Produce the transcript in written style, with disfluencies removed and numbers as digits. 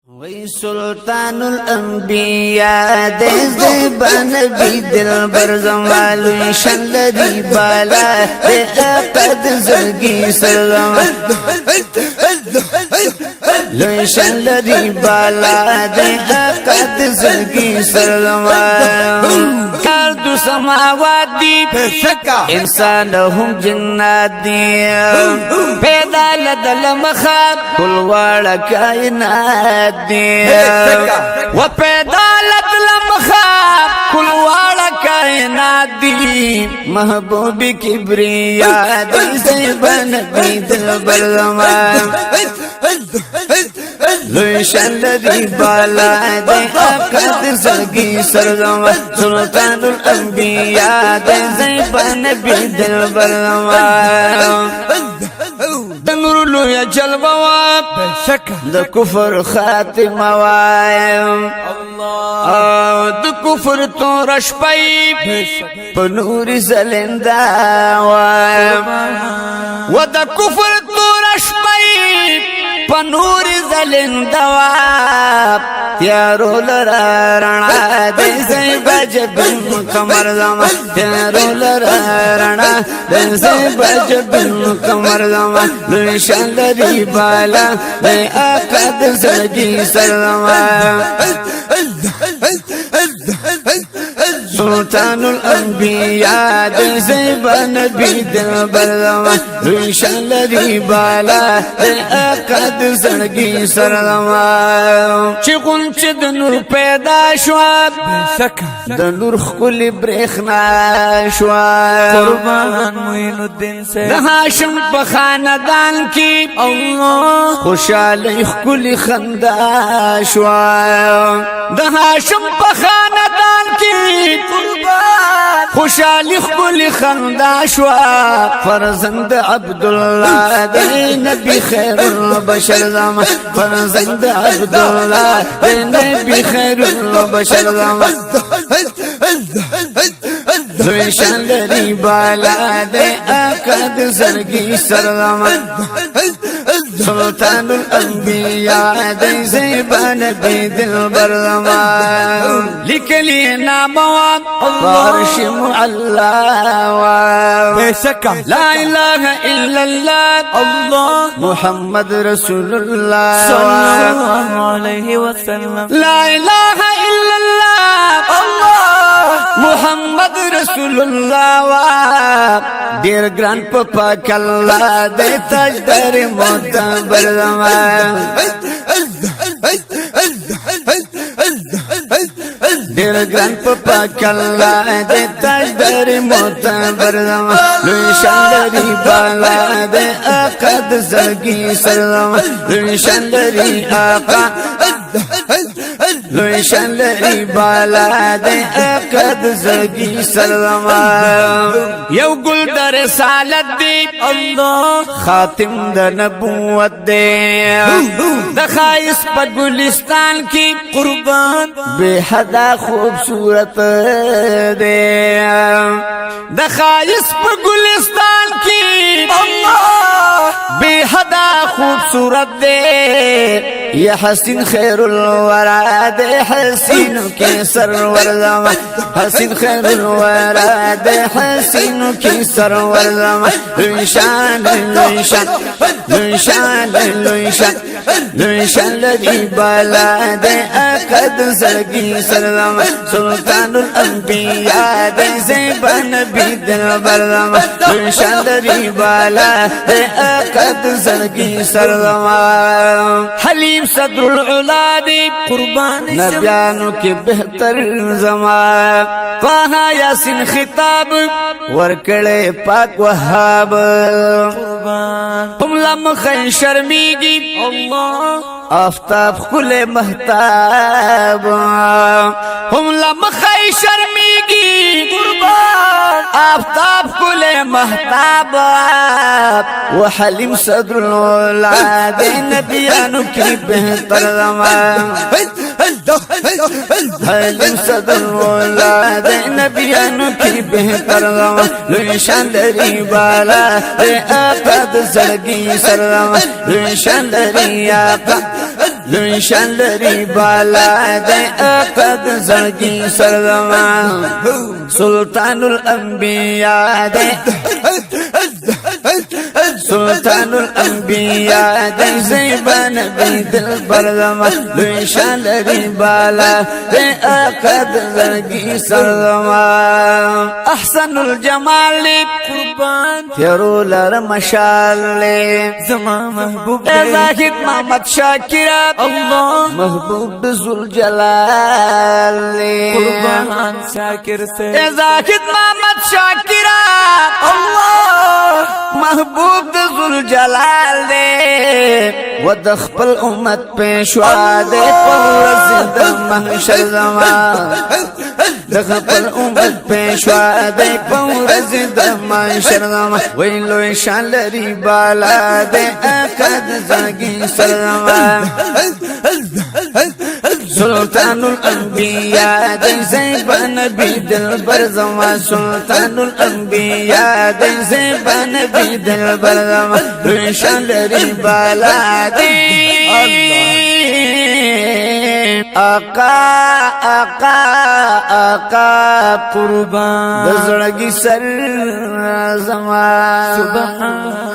وی سلطان الانبیاء دے بنبی دل برزمالوی شلدی بالا دے اقد زرگی سلم لوی شلدی بالا دے اقد زرگی سلم کاردو سماوات دی انسان هم جنات دی پیدا لدل مخاب کلوار کائنات و پیدا لطلم خواب کلوار کائنات دی محبوب کبریا دی زیبن دی دل برزمان لوی شلدی بالا دی اقد زرگی سرزمان سلطان الانبیاء دی زیبن دی دل برزمان دنور لویا جلوہ د کفر خاتمه وایم د کفر تورش پای په نور زلنده وایم و د کفر تورش پای په نور زلنده وایم تیارو لرا رڼا د زیبجبن کمر زما تیارو لرا رڼا د زیبجبن کمر زما لوی شلدی بالا د اقد زرگی سرما سلطان الانبیاء دی زیبان بی دل برزما لوی شلدی بالا د اقد زرگی سرما چی غنچ د نور پیدا شوا د نور خکل برخنا شوا قربان معین الدین سے د هاشم په خاندان کی خوشالی خکل خندا شوا د هاشم په خاندان کی خوشالی خکل خندا شوا فرزند عبداللہ دی نبی خیر البشر زمان فرزند عبداللہ دی نبی خیر البشر زمان لوی شلدی بالا دی اقد زرگی سرزمان سلطان الانبیاء دی زیبان بی دل برزمان لکلی ناموام وارش معلا بے شکا لا الہ الا اللہ محمد رسول اللہ صلی اللہ علیہ وسلم لا الہ الا اللہ محمد رسول اللہ دیر گران پاک اللہ دے تجدر معتبر زمان دیر گران پاک اللہ دے تجدر معتبر زمان لوی شلدی بالا دے اقد زرگی سرزمان لوی شلدی آقا لوی شلدی بالا دے اقد زرگی سرزمان یو گل در رسالت دی خاتم در نبوت دی دخائص پر گلستان کی قربان بے حدا خوبصورت دی دخائص پر گلستان کی بے حدا خوبصورت دی یہ حسین خیر الورا دے حسینوں کے سرور زمان حسین خیر الورا دے حسینوں کی سرور زمان لویشان لویشان لویشان لویشان لویشان لدی بالا دے اقد زرگی سرزمان سلطان الانبیاء دے زیبان بی دل برزمان لویشان لدی بالا دے اقد زرگی سرزمان حلیم صدر العلادی قربان نبیانو کی بہتر زمان کہاں یاسین خطاب ورکڑے پاک وحاب ہم لمخن شرمیگی آفتاب کل محتاب ہم لمخن شرمیگی آفتاب کل محتاب وحلیم صدر الولاد نبیانو کی بہتر زمان حلیم صدر الولاد نبیانو کی بہتر زمان لوی شلدی بالا دے اقد زرگی سرزمان لوی شلدی آقا لوی شان لري بالا دی آقا د زړګي سرزما سلطان الانبیاء دی سلطان الانبیاء دی زیبا نبی دل برزما لوی شان لري بالا دی آقا د زړګي سرزما احسن الجمال قربان تیرو لر مشال زما محبوب زاهد محمد شاکر الله محبوب ذل جلال قربان شاکر سے زاهد محمد شاکر الله محبوب ذل جلال دے و د خپل امت پیشوا دے پورز د محشر زمان د خپل امت پیشوا دے پورز د محشر زمان ویلو شان لري بالا دے آقا د زړګي سرزمان سلطان الانبیاء دی زیبا نبی دل برزما سلطان الانبیاء دی زیبا نبی دل برزما روشن لري بالا دی آقا آقا آقا قربان د زړګي سر زما سبحان